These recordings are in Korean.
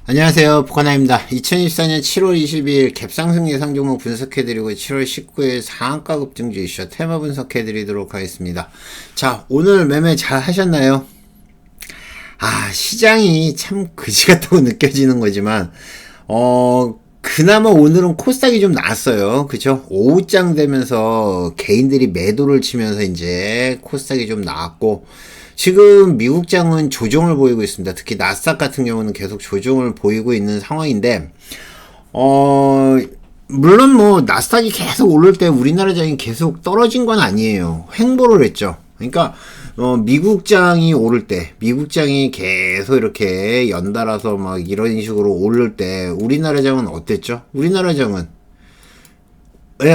안녕하세요. 북한아입니다. 2024년 7월 22일 갭상승 예상 종목 분석해드리고 7월 19일 상한가 급등주 이슈 테마 분석해드리도록 하겠습니다. 자, 오늘 매매 잘 하셨나요? 시장이 참 그지 같다고 느껴지는 거지만 그나마 오늘은 코스닥이 좀 나았어요. 그쵸? 오후장 되면서 개인들이 매도를 치면서 이제 코스닥이 좀 나았고, 지금 미국장은 조정을 보이고 있습니다. 특히 나스닥 같은 경우는 계속 조정을 보이고 있는 상황인데, 물론 뭐 나스닥이 계속 오를 때 우리나라 장이 계속 떨어진 건 아니에요. 횡보를 했죠. 그러니까 미국장이 오를 때, 미국장이 계속 이렇게 연달아서 막 이런 식으로 오를 때 우리나라 장은 어땠죠? 우리나라 장은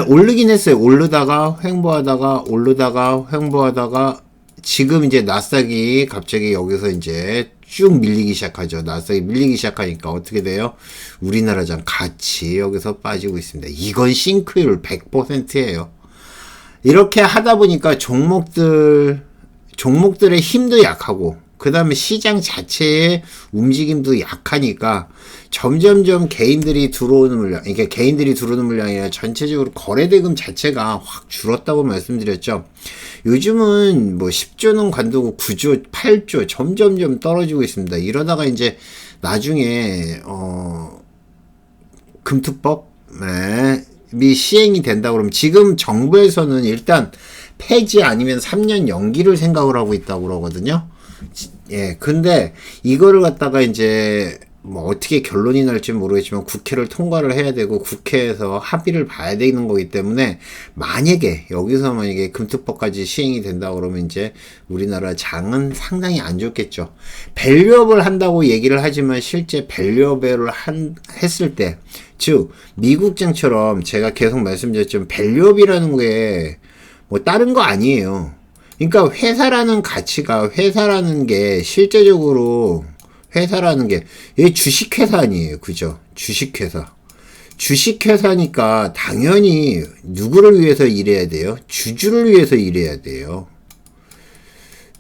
오르긴 했어요. 오르다가 횡보하다가 오르다가 횡보하다가 지금 이제 나스닥이 갑자기 여기서 이제 쭉 밀리기 시작하죠. 나스닥이 밀리기 시작하니까 어떻게 돼요? 우리나라 장 같이 여기서 빠지고 있습니다. 이건 싱크율 100%예요. 이렇게 하다 보니까 종목들의 힘도 약하고, 그 다음에 시장 자체의 움직임도 약하니까 점점점 개인들이 들어오는 물량, 그러니까 개인들이 들어오는 물량이 아니라 전체적으로 거래대금 자체가 확 줄었다고 말씀드렸죠. 요즘은 뭐 10조는 관두고 9조, 8조 점점점 떨어지고 있습니다. 이러다가 이제 나중에 금투법 이 시행이 된다 그러면, 지금 정부에서는 일단 폐지 아니면 3년 연기를 생각을 하고 있다고 그러거든요. 근데 이거를 갖다가 이제 뭐 어떻게 결론이 날지 모르겠지만 국회를 통과를 해야 되고 국회에서 합의를 봐야 되는 거기 때문에, 여기서 만약에 금투법까지 시행이 된다 그러면 이제 우리나라 장은 상당히 안 좋겠죠. 밸류업을 한다고 얘기를 하지만 실제 밸류업을 했을 때, 즉 미국장처럼 제가 계속 말씀드렸지만 밸류업이라는 게 뭐 다른 거 아니에요. 그러니까 회사라는 가치가, 회사라는 게 실제적으로, 회사라는 게 주식회사 아니에요. 그죠? 주식회사. 주식회사니까 당연히 누구를 위해서 일해야 돼요? 주주를 위해서 일해야 돼요.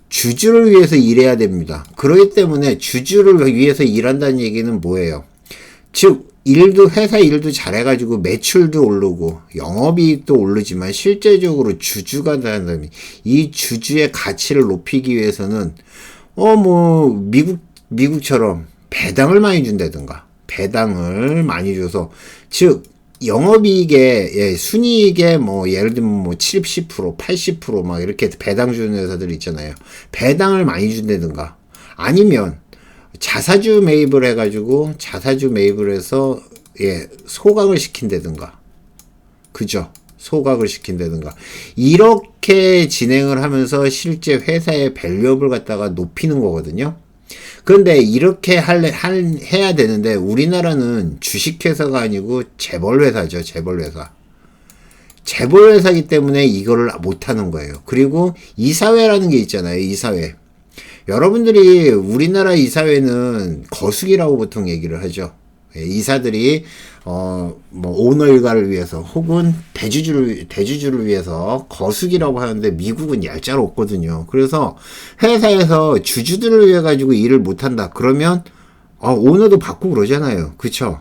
주주를 위해서 일해야 됩니다. 그렇기 때문에 주주를 위해서 일한다는 얘기는 뭐예요? 즉 회사 일도 잘해가지고 매출도 오르고 영업이익도 오르지만 실제적으로 주주가 되는 사람이, 이 주주의 가치를 높이기 위해서는 미국처럼 배당을 많이 준다든가, 배당을 많이 줘서, 즉 영업이익에, 순이익에 예를 들면 70%, 80% 막 이렇게 배당 주는 회사들 있잖아요. 배당을 많이 준다든가, 아니면 자사주 매입을 해가지고 자사주 매입을 해서 소각을 시킨다든가, 그죠? 소각을 시킨다든가, 이렇게 진행을 하면서 실제 회사의 밸류업을 갖다가 높이는 거거든요. 그런데 이렇게 해야 되는데 우리나라는 주식회사가 아니고 재벌회사죠. 재벌회사이기 때문에 이거를 못하는 거예요. 그리고 이사회라는 게 있잖아요. 이사회. 여러분들이 우리나라 이사회는 거수기라고 보통 얘기를 하죠. 이사들이 오너 일가를 위해서 혹은 대주주를 위해서 거수기라고 하는데, 미국은 얄짤 없거든요. 그래서 회사에서 주주들을 위해 가지고 일을 못한다 그러면 오너도 받고 그러잖아요. 그쵸?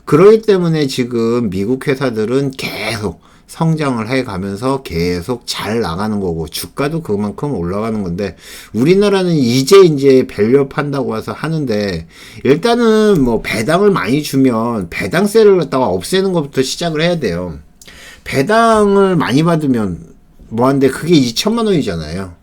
그렇기 때문에 지금 미국 회사들은 계속 성장을 해가면서 계속 잘 나가는 거고 주가도 그만큼 올라가는 건데, 우리나라는 이제 밸류업 한다고 해서 하는데, 일단은 배당을 많이 주면 배당세를 갖다가 없애는 것부터 시작을 해야 돼요. 배당을 많이 받으면 뭐한데 그게 2천만 원이잖아요.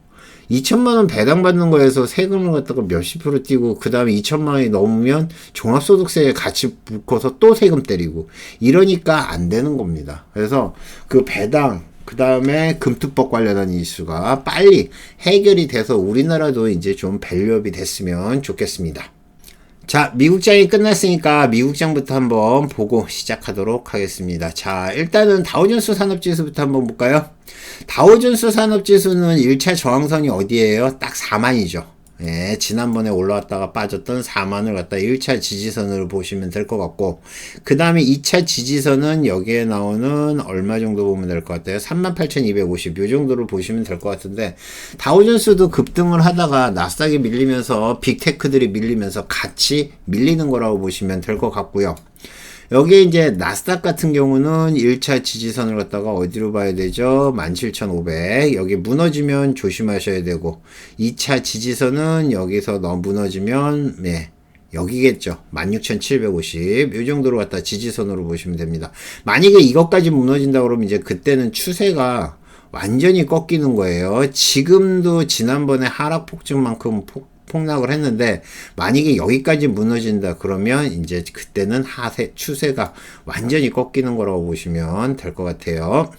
2천만 원 배당 받는 거에서 세금을 갖다가 몇십 프로 띄고, 그 다음에 2천만 원이 넘으면 종합소득세에 같이 묶어서 또 세금 때리고, 이러니까 안 되는 겁니다. 그래서 그 배당, 그 다음에 금투법 관련한 이슈가 빨리 해결이 돼서 우리나라도 이제 좀 밸류업이 됐으면 좋겠습니다. 자, 미국장이 끝났으니까 미국장부터 한번 보고 시작하도록 하겠습니다. 자, 일단은 다우존스 산업지수부터 한번 볼까요? 다우존스 산업지수는 1차 저항선이 어디예요? 딱 4만이죠. 예, 지난번에 올라왔다가 빠졌던 4만을 갖다 1차 지지선으로 보시면 될 것 같고, 그 다음에 2차 지지선은 여기에 나오는 얼마 정도 보면 될 것 같아요. 38,250, 요 정도로 보시면 될 것 같은데, 다우존스도 급등을 하다가 나스닥이 밀리면서 빅테크들이 밀리면서 같이 밀리는 거라고 보시면 될 것 같고요. 여기에 이제 나스닥 같은 경우는 1차 지지선을 갖다가 어디로 봐야 되죠? 17,500. 여기 무너지면 조심하셔야 되고, 2차 지지선은 여기서 무너지면, 네, 여기겠죠. 16,750. 이 정도로 갖다 지지선으로 보시면 됩니다. 만약에 이것까지 무너진다 그러면 이제 그때는 추세가 완전히 꺾이는 거예요. 지금도 지난번에 하락 폭증만큼 폭락을 했는데, 만약에 여기까지 무너진다 그러면 이제 그때는 추세가 완전히 꺾이는 거라고 보시면 될 것 같아요.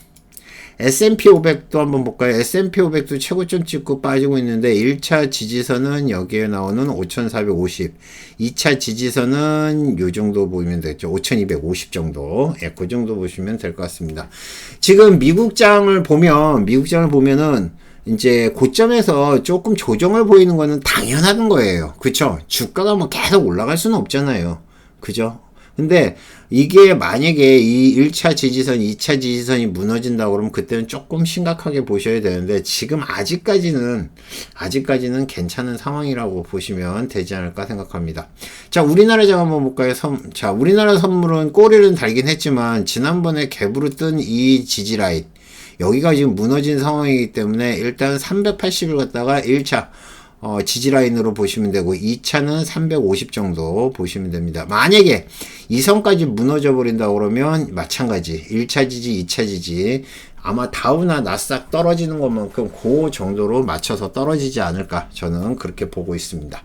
S&P 500도 한번 볼까요? S&P 500도 최고점 찍고 빠지고 있는데 1차 지지선은 여기에 나오는 5,450, 2차 지지선은 요 정도 보시면 되겠죠. 5,250 정도. 예, 그 정도 보시면 될 것 같습니다. 지금 미국장을 보면은 이제 고점에서 조금 조정을 보이는 거는 당연한 거예요. 그쵸? 주가가 뭐 계속 올라갈 수는 없잖아요. 그죠? 근데 이게 만약에 이 1차 지지선, 2차 지지선이 무너진다 그러면 그때는 조금 심각하게 보셔야 되는데, 지금 아직까지는 괜찮은 상황이라고 보시면 되지 않을까 생각합니다. 자, 우리나라 장 한번 볼까요? 자, 우리나라 선물은 꼬리는 달긴 했지만 지난번에 갭으로 뜬 이 지지라인, 여기가 지금 무너진 상황이기 때문에 일단 380을 갖다가 1차 지지라인으로 보시면 되고, 2차는 350 정도 보시면 됩니다. 만약에 이 선까지 무너져 버린다 그러면 마찬가지 1차 지지, 2차 지지, 아마 다우나 나스닥 떨어지는 것만큼 그 정도로 맞춰서 떨어지지 않을까, 저는 그렇게 보고 있습니다.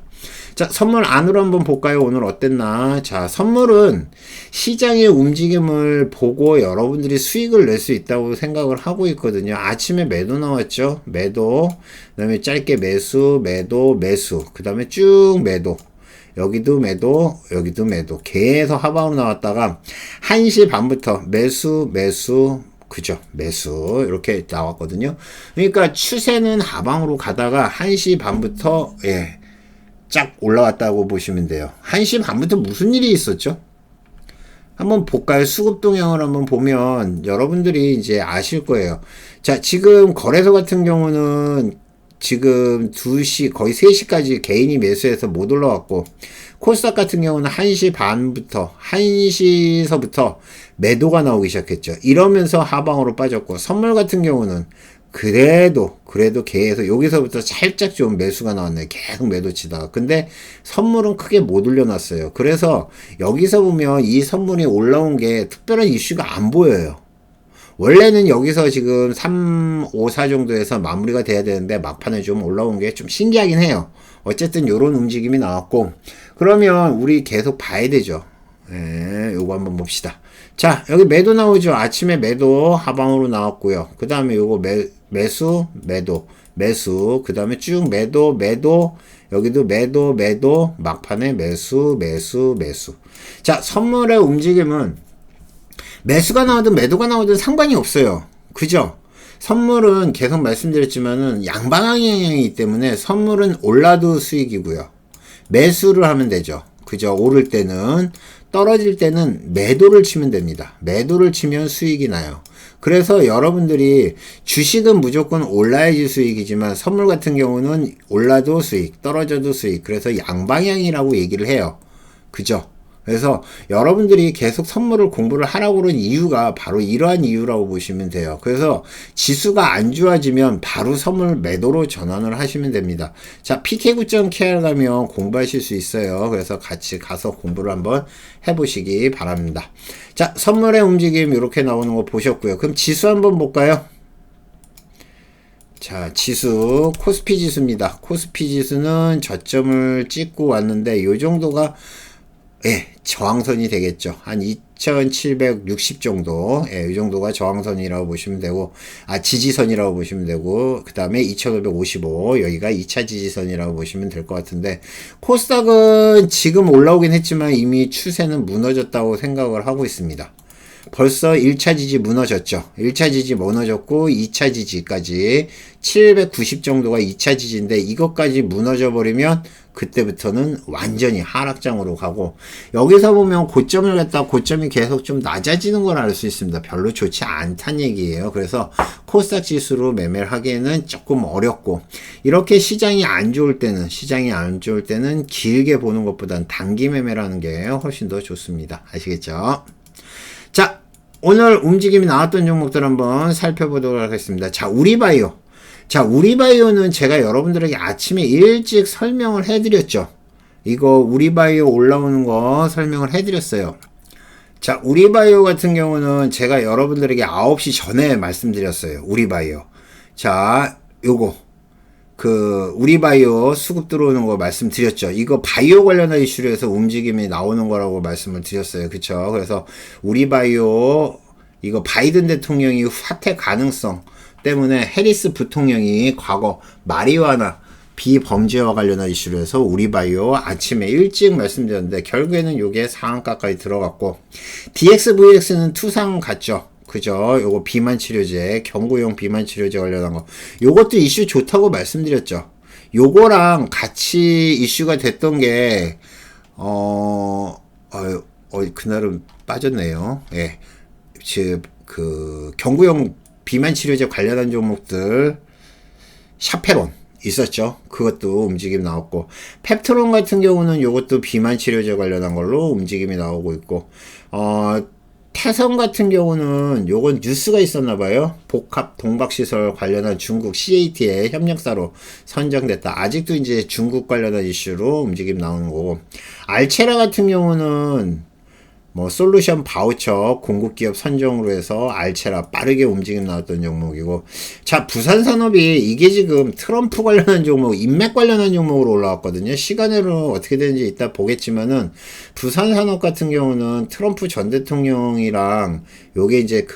자, 선물 안으로 한번 볼까요? 오늘 어땠나? 자, 선물은 시장의 움직임을 보고 여러분들이 수익을 낼 수 있다고 생각을 하고 있거든요. 아침에 매도 나왔죠? 매도, 그 다음에 짧게 매수, 그 다음에 쭉 매도, 여기도 매도, 여기도 매도, 계속 하방으로 나왔다가 1시 반부터 매수, 그죠? 매수 이렇게 나왔거든요. 그러니까 추세는 하방으로 가다가 1시 반부터 쫙 올라왔다고 보시면 돼요. 1시 반부터 무슨 일이 있었죠? 한번 볼까요? 수급 동향을 한번 보면 여러분들이 이제 아실 거예요. 자, 지금 거래소 같은 경우는 지금 2시, 거의 3시까지 개인이 매수해서 못 올라왔고, 코스닥 같은 경우는 1시 반부터, 1시서부터 매도가 나오기 시작했죠. 이러면서 하방으로 빠졌고, 선물 같은 경우는 그래도 계속 여기서부터 살짝 좀 매수가 나왔네. 계속 매도 치다가. 근데 선물은 크게 못 올려놨어요. 그래서 여기서 보면 이 선물이 올라온 게 특별한 이슈가 안 보여요. 원래는 여기서 지금 3, 5, 4 정도에서 마무리가 돼야 되는데 막판에 좀 올라온 게 좀 신기하긴 해요. 어쨌든 요런 움직임이 나왔고, 그러면 우리 계속 봐야 되죠. 요거 한번 봅시다. 자, 여기 매도 나오죠. 아침에 매도 하방으로 나왔고요. 그 다음에 요거 매수, 그 다음에 쭉 매도, 여기도 매도, 막판에 매수. 자, 선물의 움직임은 매수가 나오든 매도가 나오든 상관이 없어요. 그죠? 선물은 계속 말씀드렸지만은 양방향이기 때문에 선물은 올라도 수익이고요. 매수를 하면 되죠. 그죠? 오를 때는, 떨어질 때는 매도를 치면 됩니다. 매도를 치면 수익이 나요. 그래서 여러분들이 주식은 무조건 올라야지 수익이지만 선물 같은 경우는 올라도 수익, 떨어져도 수익. 그래서 양방향이라고 얘기를 해요. 그죠? 그래서 여러분들이 계속 선물을 공부를 하라고 그런 이유가 바로 이러한 이유라고 보시면 돼요. 그래서 지수가 안 좋아지면 바로 선물 매도로 전환을 하시면 됩니다. 자, pk9.kr 가면 공부하실 수 있어요. 그래서 같이 가서 공부를 한번 해보시기 바랍니다. 자, 선물의 움직임 이렇게 나오는 거 보셨고요. 그럼 지수 한번 볼까요? 자, 지수, 코스피 지수입니다. 코스피 지수는 저점을 찍고 왔는데 요 정도가 저항선이 되겠죠. 한 2760 정도, 이 정도가 저항선이라고 보시면 되고, 지지선이라고 보시면 되고, 그 다음에 2555, 여기가 2차 지지선이라고 보시면 될 것 같은데, 코스닥은 지금 올라오긴 했지만 이미 추세는 무너졌다고 생각을 하고 있습니다. 벌써 1차 지지 무너졌죠. 1차 지지 무너졌고 2차 지지까지 790 정도가 2차 지지인데 이것까지 무너져 버리면 그때부터는 완전히 하락장으로 가고, 여기서 보면 고점을 갖다 고점이 계속 좀 낮아지는 걸 알 수 있습니다. 별로 좋지 않다는 얘기예요. 그래서 코스닥 지수로 매매를 하기에는 조금 어렵고, 이렇게 시장이 안 좋을 때는 길게 보는 것보다는 단기 매매라는 게 훨씬 더 좋습니다. 아시겠죠? 자, 오늘 움직임이 나왔던 종목들 한번 살펴보도록 하겠습니다. 자, 우리바이오. 자, 우리바이오는 제가 여러분들에게 아침에 일찍 설명을 해드렸죠. 이거 우리바이오 올라오는 거 설명을 해드렸어요. 자, 우리바이오 같은 경우는 제가 여러분들에게 9시 전에 말씀드렸어요. 우리바이오. 자, 요거. 우리바이오 수급 들어오는 거 말씀드렸죠. 이거 바이오 관련한 이슈로 해서 움직임이 나오는 거라고 말씀을 드렸어요. 그쵸? 그래서 우리바이오, 이거 바이든 대통령이 사퇴 가능성 때문에 해리스 부통령이 과거 마리화나 비범죄와 관련한 이슈로 해서 우리바이오 아침에 일찍 말씀드렸는데 결국에는 요게 상한가까지 들어갔고, DXVX는 투상 갔죠. 그죠? 요거 비만 치료제, 경구용 비만 치료제 관련한 거. 요것도 이슈 좋다고 말씀드렸죠. 요거랑 같이 이슈가 됐던 게, 그날은 빠졌네요. 예. 경구용 비만 치료제 관련한 종목들, 샤페론 있었죠. 그것도 움직임 나왔고, 펩트론 같은 경우는 요것도 비만 치료제 관련한 걸로 움직임이 나오고 있고, 태성 같은 경우는 요건 뉴스가 있었나봐요. 복합 동박시설 관련한 중국 CAT의 협력사로 선정됐다. 아직도 이제 중국 관련한 이슈로 움직임 나오는 거고, 알체라 같은 경우는 뭐 솔루션 바우처 공급기업 선정으로 해서 알체라 빠르게 움직임 나왔던 종목이고, 자, 부산산업이 이게 지금 트럼프 관련한 종목, 인맥 관련한 종목으로 올라왔거든요. 시간으로 어떻게 되는지 이따 보겠지만은, 부산산업 같은 경우는 트럼프 전 대통령이랑 요게 이제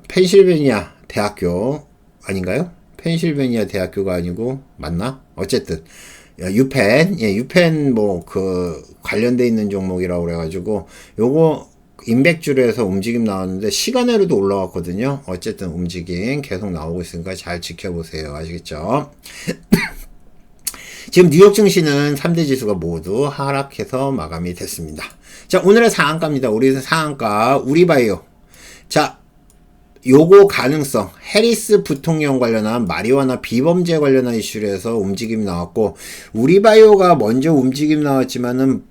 펜실베니아 대학교 아닌가요? 펜실베니아 대학교가 아니고 맞나? 어쨌든 유펜 관련돼 있는 종목이라고 그래가지고 요거 인백주로 해서 움직임 나왔는데 시간으로도 올라왔거든요. 어쨌든 움직임 계속 나오고 있으니까 잘 지켜보세요. 아시겠죠? 지금 뉴욕 증시는 3대 지수가 모두 하락해서 마감이 됐습니다. 자, 오늘의 상한가입니다. 우리 상한가 우리바이오. 자, 요거 가능성, 해리스 부통령 관련한 마리화나 비범죄 관련한 이슈로 해서 움직임이 나왔고, 우리바이오가 먼저 움직임 나왔지만은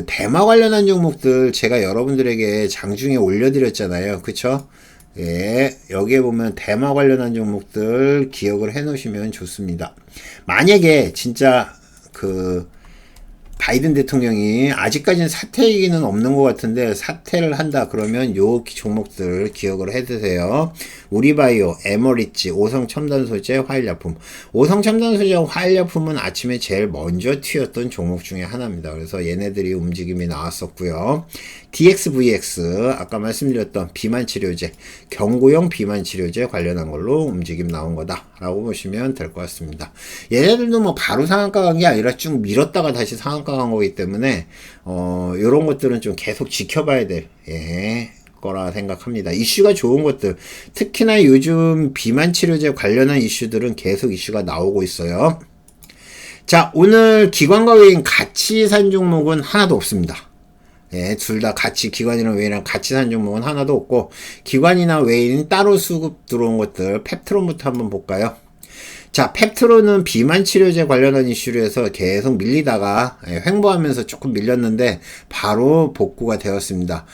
대마 관련한 종목들 제가 여러분들에게 장중에 올려드렸잖아요. 그쵸? 예, 여기에 보면 대마 관련한 종목들 기억을 해 놓으시면 좋습니다. 만약에 진짜 바이든 대통령이 아직까지는 사퇴 얘기는 없는 것 같은데 사퇴를 한다 그러면 요 종목들 기억을 해두세요. 우리바이오, 에머리지, 오성첨단소재, 화일약품. 오성첨단소재, 화일약품은 아침에 제일 먼저 튀었던 종목 중에 하나입니다. 그래서 얘네들이 움직임이 나왔었고요. DXVX, 아까 말씀드렸던 비만치료제, 경구용 비만치료제 관련한 걸로 움직임 나온 거다라고 보시면 될 것 같습니다. 얘네들도 뭐 바로 상한가 간 게 아니라 쭉 밀었다가 다시 상한가 간 거기 때문에 요런 것들은 좀 계속 지켜봐야 될 거라 생각합니다. 이슈가 좋은 것들, 특히나 요즘 비만 치료제 관련한 이슈들은 계속 이슈가 나오고 있어요. 자, 오늘 기관과 외인 같이 산 종목은 하나도 없습니다. 예, 둘 다 같이, 기관이랑 외인이랑 같이 산 종목은 하나도 없고, 기관이나 외인 따로 수급 들어온 것들, 펩트론부터 한번 볼까요? 자, 펩트론은 비만 치료제 관련한 이슈로 해서 계속 밀리다가 횡보하면서 조금 밀렸는데 바로 복구가 되었습니다.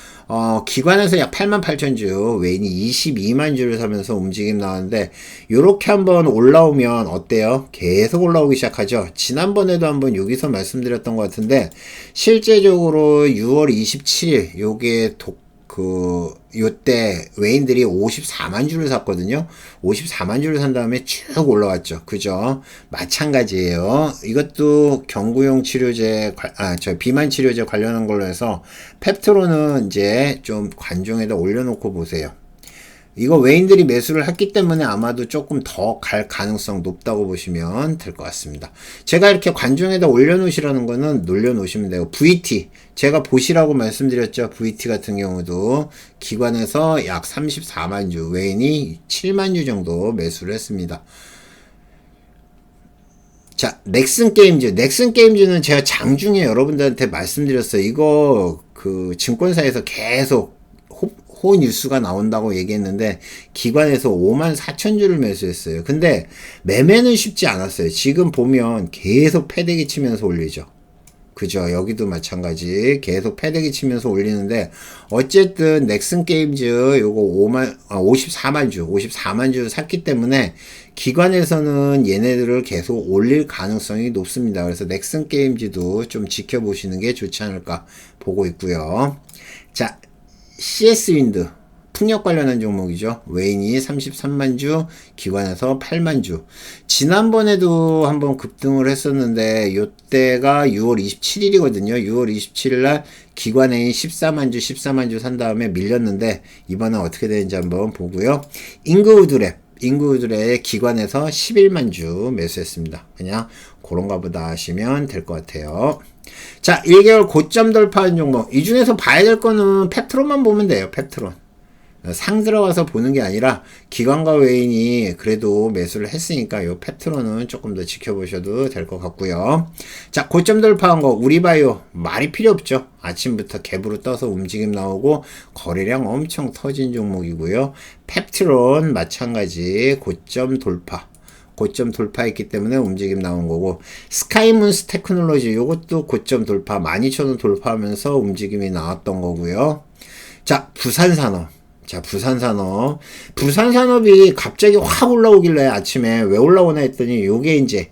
기관에서 약 88,000주, 외인이 22만 주를 사면서 움직임 나왔는데 요렇게 한번 올라오면 어때요? 계속 올라오기 시작하죠. 지난번에도 한번 여기서 말씀드렸던 것 같은데 실제적으로 6월 27일 요게 요때 외인들이 54만 주를 샀거든요. 54만 주를 산 다음에 쭉 올라왔죠. 그죠? 마찬가지예요. 이것도 경구용 치료제, 비만 치료제 관련한 걸로 해서 펩트론은 이제 좀 관종에다 올려놓고 보세요. 이거 외인들이 매수를 했기 때문에 아마도 조금 더 갈 가능성 높다고 보시면 될 것 같습니다. 제가 이렇게 관중에다 올려놓으시라는 거는 놀려놓으시면 돼요. VT 제가 보시라고 말씀드렸죠. VT 같은 경우도 기관에서 약 34만 주, 외인이 7만 주 정도 매수를 했습니다. 자, 넥슨 게임즈는 제가 장중에 여러분들한테 말씀드렸어요. 이거 그 증권사에서 계속 호 뉴스가 나온다고 얘기했는데 기관에서 5만 4천 주를 매수했어요. 근데 매매는 쉽지 않았어요. 지금 보면 계속 패대기 치면서 올리죠. 그죠? 여기도 마찬가지. 계속 패대기 치면서 올리는데 어쨌든 넥슨 게임즈 요거 54만 주 샀기 때문에 기관에서는 얘네들을 계속 올릴 가능성이 높습니다. 그래서 넥슨 게임즈도 좀 지켜보시는 게 좋지 않을까 보고 있고요. 자, CS 윈드 풍력 관련한 종목이죠. 외인이 33만 주, 기관에서 8만 주. 지난번에도 한번 급등을 했었는데 요때가 6월 27일이거든요. 6월 27일 날 기관애인 14만 주 산 다음에 밀렸는데 이번엔 어떻게 되는지 한번 보고요. 인그우드랩 기관에서 11만 주 매수했습니다. 그냥 그런가 보다 하시면 될 것 같아요. 자, 1개월 고점 돌파한 종목. 이 중에서 봐야 될 거는 펩트론만 보면 돼요. 펩트론. 상 들어가서 보는 게 아니라 기관과 외인이 그래도 매수를 했으니까 요 펩트론은 조금 더 지켜보셔도 될 것 같고요. 자, 고점 돌파한 거 우리바이오 말이 필요 없죠. 아침부터 갭으로 떠서 움직임 나오고 거래량 엄청 터진 종목이고요. 펩트론 마찬가지 고점 돌파했기 때문에 움직임 나온 거고, 스카이문스 테크놀로지 요것도 고점 돌파 12,000원 돌파하면서 움직임이 나왔던 거고요. 자, 부산산업이 갑자기 확 올라오길래 아침에 왜 올라오나 했더니 요게 이제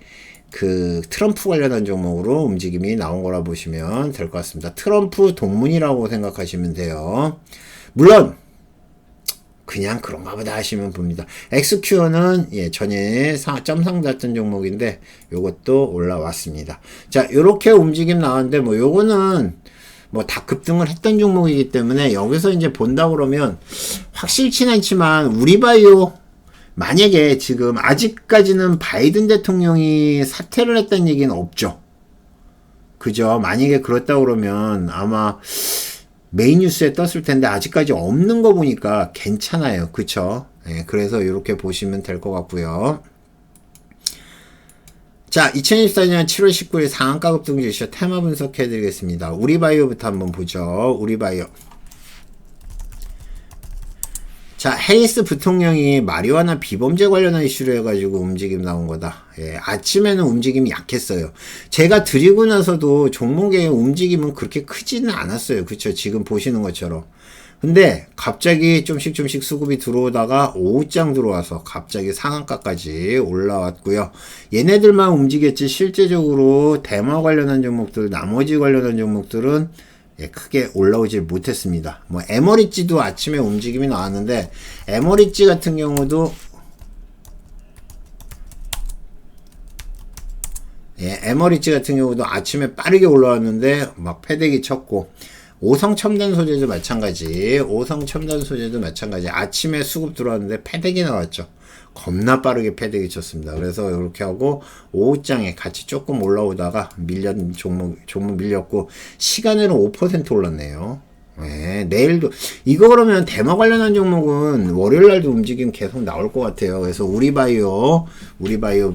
그 트럼프 관련한 종목으로 움직임이 나온 거라 보시면 될 것 같습니다. 트럼프 동문이라고 생각하시면 돼요. 물론 그냥 그런가 보다 하시면 봅니다. 엑스큐어는 전에 점상 잡던 종목인데 요것도 올라왔습니다. 자, 요렇게 움직임 나왔는데 뭐 요거는 뭐 다 급등을 했던 종목이기 때문에 여기서 이제 본다 그러면 확실치는 않지만 우리바이오 만약에 지금 아직까지는 바이든 대통령이 사퇴를 했다는 얘기는 없죠. 그죠? 만약에 그렇다 그러면 아마 메인 뉴스에 떴을 텐데 아직까지 없는 거 보니까 괜찮아요. 그쵸? 네, 그래서 이렇게 보시면 될 것 같고요. 자, 2024년 7월 19일 상한가 급등 주시죠. 테마 분석해 드리겠습니다. 우리바이오부터 한번 보죠. 우리바이오. 자, 해리스 부통령이 마리화나 비범죄 관련한 이슈로 해가지고 움직임 나온 거다. 예, 아침에는 움직임이 약했어요. 제가 드리고 나서도 종목의 움직임은 그렇게 크지는 않았어요. 그쵸? 지금 보시는 것처럼. 근데 갑자기 좀씩 수급이 들어오다가 오후장 들어와서 갑자기 상한가까지 올라왔고요. 얘네들만 움직였지 실제적으로 대마 관련한 종목들, 나머지 관련한 종목들은 크게 올라오질 못했습니다. 뭐 에머리지도 아침에 움직임이 나왔는데 에머리지 같은 경우도 아침에 빠르게 올라왔는데 막 패대기 쳤고, 오성첨단 소재도 마찬가지. 아침에 수급 들어왔는데 패대기 나왔죠. 겁나 빠르게 패대기 쳤습니다. 그래서 이렇게 하고 오후장에 같이 조금 올라오다가 종목 밀렸고, 시간으로 5% 올랐네요. 네, 내일도 이거 그러면 대마 관련한 종목은 월요일날도 움직임 계속 나올 것 같아요. 그래서 우리바이오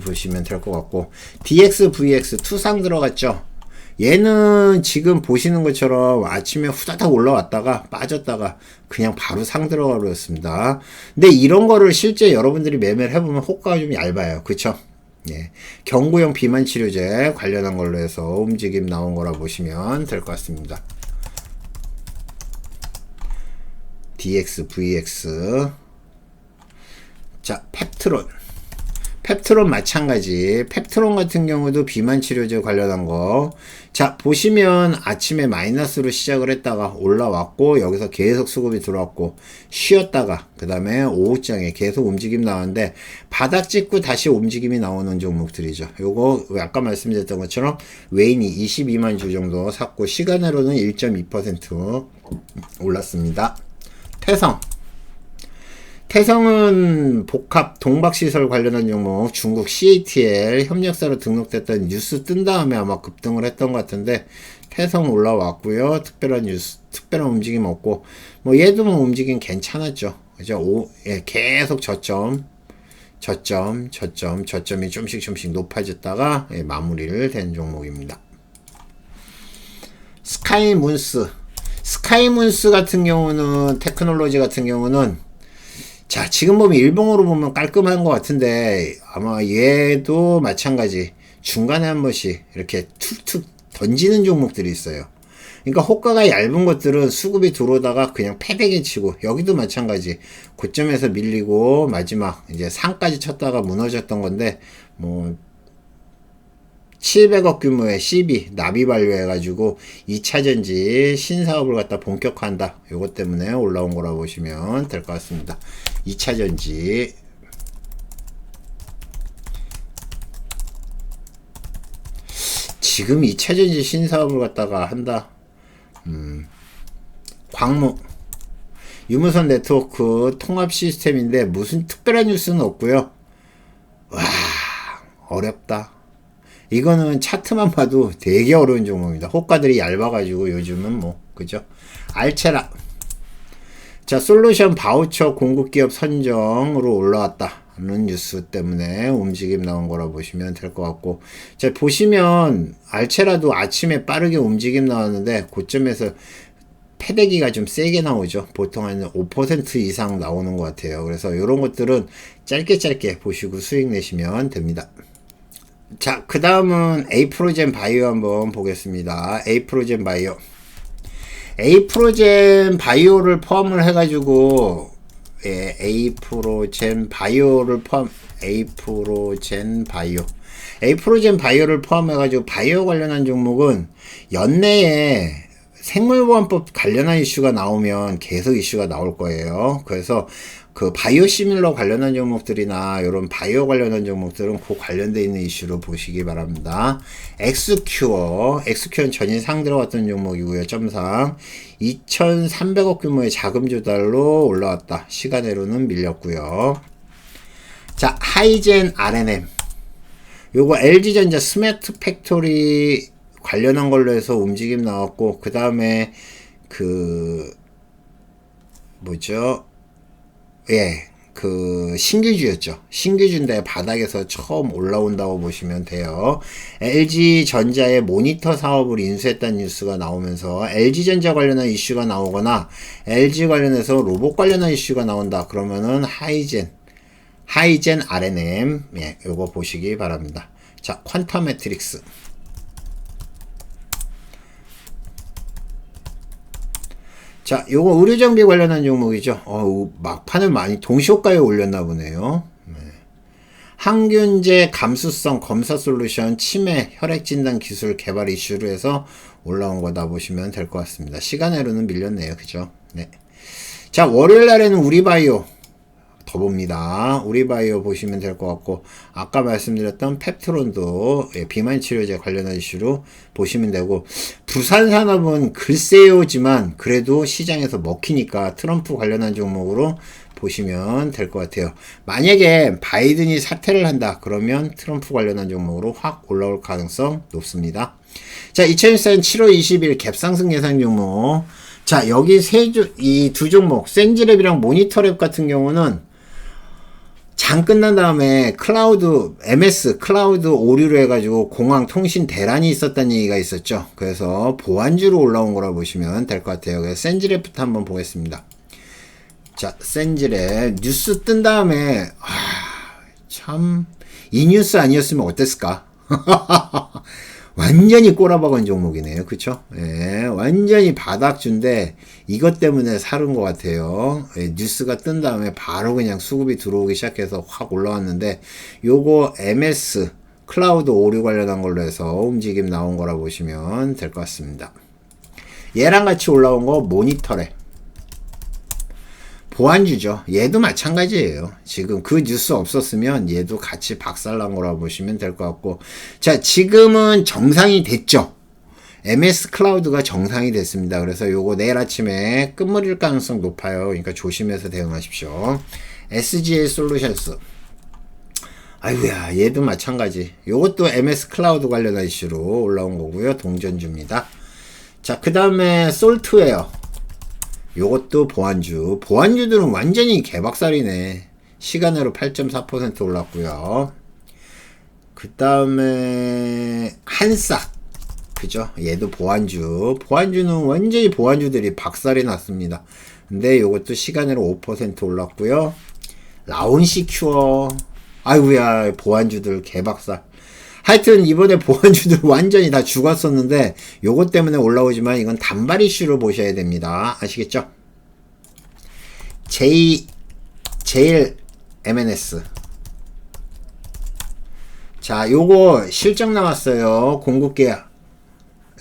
보시면 될 것 같고, DX, VX 투상 들어갔죠. 얘는 지금 보시는 것처럼 아침에 후다닥 올라왔다가 빠졌다가 그냥 바로 상 들어가 버렸습니다. 근데 이런 거를 실제 여러분들이 매매를 해보면 호가가 좀 얇아요. 그쵸? 예. 경구용 비만 치료제 관련한 걸로 해서 움직임 나온 거라 보시면 될 것 같습니다. DX, VX. 자, 펩트론 마찬가지. 펩트론 같은 경우도 비만 치료제 관련한 거. 자, 보시면 아침에 마이너스로 시작을 했다가 올라왔고, 여기서 계속 수급이 들어왔고, 쉬었다가, 그 다음에 오후장에 계속 움직임 나왔는데, 바닥 찍고 다시 움직임이 나오는 종목들이죠. 요거, 아까 말씀드렸던 것처럼, 외인이 22만 주 정도 샀고, 시간으로는 1.2% 올랐습니다. 태성. 태성은 복합 동박시설 관련한 종목 중국 CATL 협력사로 등록됐던 뉴스 뜬 다음에 아마 급등을 했던 것 같은데 태성 올라왔고요. 특별한 뉴스, 특별한 움직임 없고 뭐 얘도 뭐 움직임 괜찮았죠. 그죠? 예, 계속 저점이 좀씩 높아졌다가 예, 마무리를 된 종목입니다. 스카이문스 같은 경우는 테크놀로지 같은 경우는 자, 지금 보면 일봉으로 보면 깔끔한 것 같은데 아마 얘도 마찬가지 중간에 한 번씩 이렇게 툭툭 던지는 종목들이 있어요. 그러니까 호가가 얇은 것들은 수급이 들어오다가 그냥 패대기 치고 여기도 마찬가지 고점에서 밀리고 마지막 이제 상까지 쳤다가 무너졌던 건데 뭐 700억 규모의 CB 나비 반려해가지고 2차전지 신사업을 갖다 본격화한다. 요것 때문에 올라온 거라고 보시면 될 것 같습니다. 2차전지 지금 2차전지 신사업을 갖다가 한다. 광무 유무선 네트워크 통합 시스템인데 무슨 특별한 뉴스는 없고요. 와 어렵다. 이거는 차트만 봐도 되게 어려운 종목입니다. 호가들이 얇아가지고 요즘은 뭐 그죠? 알체라 자 솔루션 바우처 공급기업 선정으로 올라왔다는 뉴스 때문에 움직임 나온 거라 보시면 될 것 같고 자 보시면 알체라도 아침에 빠르게 움직임 나왔는데 고점에서 패대기가 좀 세게 나오죠. 보통 한 5% 이상 나오는 것 같아요. 그래서 이런 것들은 짧게 보시고 수익 내시면 됩니다. 자, 그 다음은 에이프로젠 바이오 한번 보겠습니다. 에이프로젠 바이오를 포함을 해가지고, 예, 에이프로젠 바이오를 포함해가지고, 바이오 관련한 종목은 연내에 생물보안법 관련한 이슈가 나오면 계속 이슈가 나올 거예요. 그래서 그 바이오 시밀러 관련한 종목들이나 이런 바이오 관련한 종목들은 그 관련되어 있는 이슈로 보시기 바랍니다. 엑스큐어는 전일 상 들어갔던 종목이고요. 점상 2,300억 규모의 자금 조달로 올라왔다. 시간외로는 밀렸고요. 자, 하이젠 R&M 요거 LG전자 스마트 팩토리 관련한 걸로 해서 움직임 나왔고 그 다음에 그 뭐죠? 예, 그 신규주였죠. 신규주인데 바닥에서 처음 올라온다고 보시면 돼요. LG전자의 모니터 사업을 인수했다는 뉴스가 나오면서 LG전자 관련한 이슈가 나오거나 LG 관련해서 로봇 관련한 이슈가 나온다. 그러면은 하이젠 R&M 예, 요거 보시기 바랍니다. 자, 퀀텀 매트릭스 자, 요거 의료정비 관련한 종목이죠. 막판을 많이 동시호가에 올렸나 보네요. 네. 항균제 감수성 검사 솔루션 치매 혈액 진단 기술 개발 이슈로 해서 올라온 거다 보시면 될 것 같습니다. 시간외로는 밀렸네요. 그죠? 네. 자, 월요일 날에는 우리바이오 더 봅니다. 우리바이오 보시면 될 것 같고 아까 말씀드렸던 펩트론도 예, 비만 치료제 관련한 이슈로 보시면 되고 부산산업은 글쎄요지만 그래도 시장에서 먹히니까 트럼프 관련한 종목으로 보시면 될 것 같아요. 만약에 바이든이 사퇴를 한다 그러면 트럼프 관련한 종목으로 확 올라올 가능성 높습니다. 자, 2014년 7월 20일 갭상승 예상 종목 자, 여기 이 두 종목 센지랩이랑 모니터랩 같은 경우는 장 끝난 다음에 MS 클라우드 오류로 해가지고 공항 통신 대란이 있었다는 얘기가 있었죠. 그래서 보안주로 올라온 거라 보시면 될 것 같아요. 그래서 센지랩부터 한번 보겠습니다. 자, 센지랩 뉴스 뜬 다음에 참 이 뉴스 아니었으면 어땠을까? 완전히 꼬라박은 종목이네요. 그쵸? 예, 완전히 바닥주인데 이것 때문에 사는 것 같아요. 예, 뉴스가 뜬 다음에 바로 그냥 수급이 들어오기 시작해서 확 올라왔는데 요거 MS 클라우드 오류 관련한 걸로 해서 움직임 나온 거라 보시면 될 것 같습니다. 얘랑 같이 올라온 거 모니터래. 보안주죠. 얘도 마찬가지예요. 지금 그 뉴스 없었으면 얘도 같이 박살난 거라 보시면 될 것 같고 자, 지금은 정상이 됐죠. MS 클라우드가 정상이 됐습니다. 그래서 요거 내일 아침에 끝물일 가능성 높아요. 그러니까 조심해서 대응하십시오. SGA 솔루션스. 아이고야, 얘도 마찬가지. 요것도 MS 클라우드 관련한 이슈로 올라온 거고요. 동전주입니다. 자, 그 다음에 솔트웨어. 요것도 보안주. 보안주들은 완전히 개박살이네. 시간으로 8.4% 올랐고요. 그 다음에 한싹. 그죠? 얘도 보안주. 보안주는 완전히 보안주들이 박살이 났습니다. 근데 요것도 시간으로 5% 올랐고요. 라온시큐어. 아이고야, 보안주들 개박살. 하여튼 이번에 보안주들 완전히 다 죽었었는데 요것 때문에 올라오지만 이건 단발 이슈로 보셔야 됩니다. 아시겠죠? 제일 MNS. 자, 요거 실적 나왔어요. 공급계약.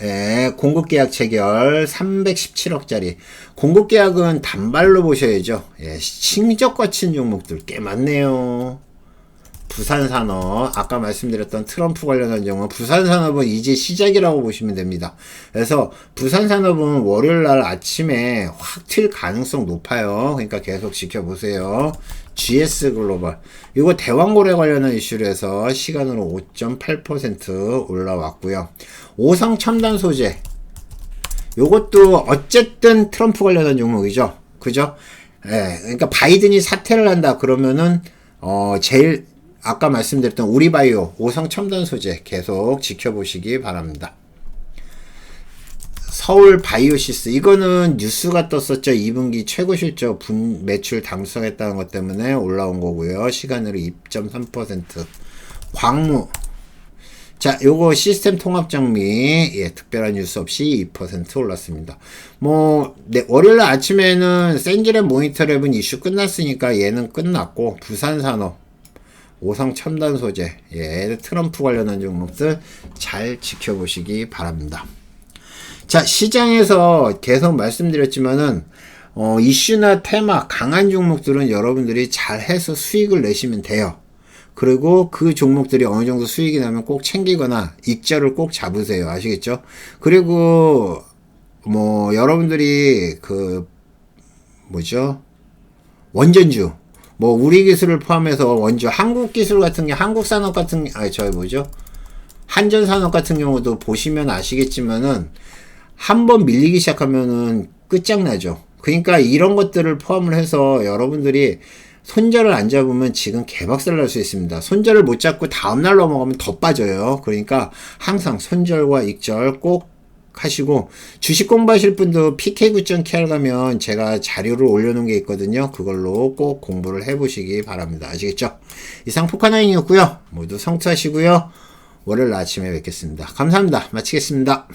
예, 공급계약 체결 317억짜리. 공급계약은 단발로 보셔야죠. 예, 실적 거친 종목들 꽤 많네요. 부산산업, 아까 말씀드렸던 트럼프 관련한 종목, 부산산업은 이제 시작이라고 보시면 됩니다. 그래서 부산산업은 월요일날 아침에 확 튈 가능성 높아요. 그러니까 계속 지켜보세요. GS글로벌, 이거 대왕고래 관련한 이슈로 해서 시간으로 5.8% 올라왔고요. 오성첨단소재, 요것도 어쨌든 트럼프 관련한 종목이죠. 그죠? 예, 그러니까 바이든이 사퇴를 한다 그러면은 제일 아까 말씀드렸던 우리바이오, 오성첨단소재 계속 지켜보시기 바랍니다. 서울바이오시스, 이거는 뉴스가 떴었죠. 2분기 최고 실적 매출 당수했다는 것 때문에 올라온 거고요. 시간으로 2.3%. 광무, 자, 요거 시스템 통합정리, 예, 특별한 뉴스 없이 2% 올랐습니다. 네, 월요일 아침에는 센지랩 모니터랩은 이슈 끝났으니까 얘는 끝났고, 부산산업, 오성첨단소재, 예, 트럼프 관련한 종목들 잘 지켜보시기 바랍니다. 자, 시장에서 계속 말씀드렸지만은, 이슈나 테마, 강한 종목들은 여러분들이 잘 해서 수익을 내시면 돼요. 그리고 그 종목들이 어느 정도 수익이 나면 꼭 챙기거나 익절을 꼭 잡으세요. 아시겠죠? 그리고, 여러분들이 원전주. 우리 기술을 포함해서 원주, 한국 기술 같은 게, 한국 산업 같은 게, 한전 산업 같은 경우도 보시면 아시겠지만은, 한번 밀리기 시작하면은 끝장나죠. 그러니까 이런 것들을 포함을 해서 여러분들이 손절을 안 잡으면 지금 개박살 날 수 있습니다. 손절을 못 잡고 다음날 넘어가면 더 빠져요. 그러니까 항상 손절과 익절 꼭 하시고, 주식 공부하실 분도 PK9.KR 가면 제가 자료를 올려놓은 게 있거든요. 그걸로 꼭 공부를 해보시기 바랍니다. 아시겠죠? 이상 포카나인이었고요. 모두 성투하시고요. 월요일 아침에 뵙겠습니다. 감사합니다. 마치겠습니다.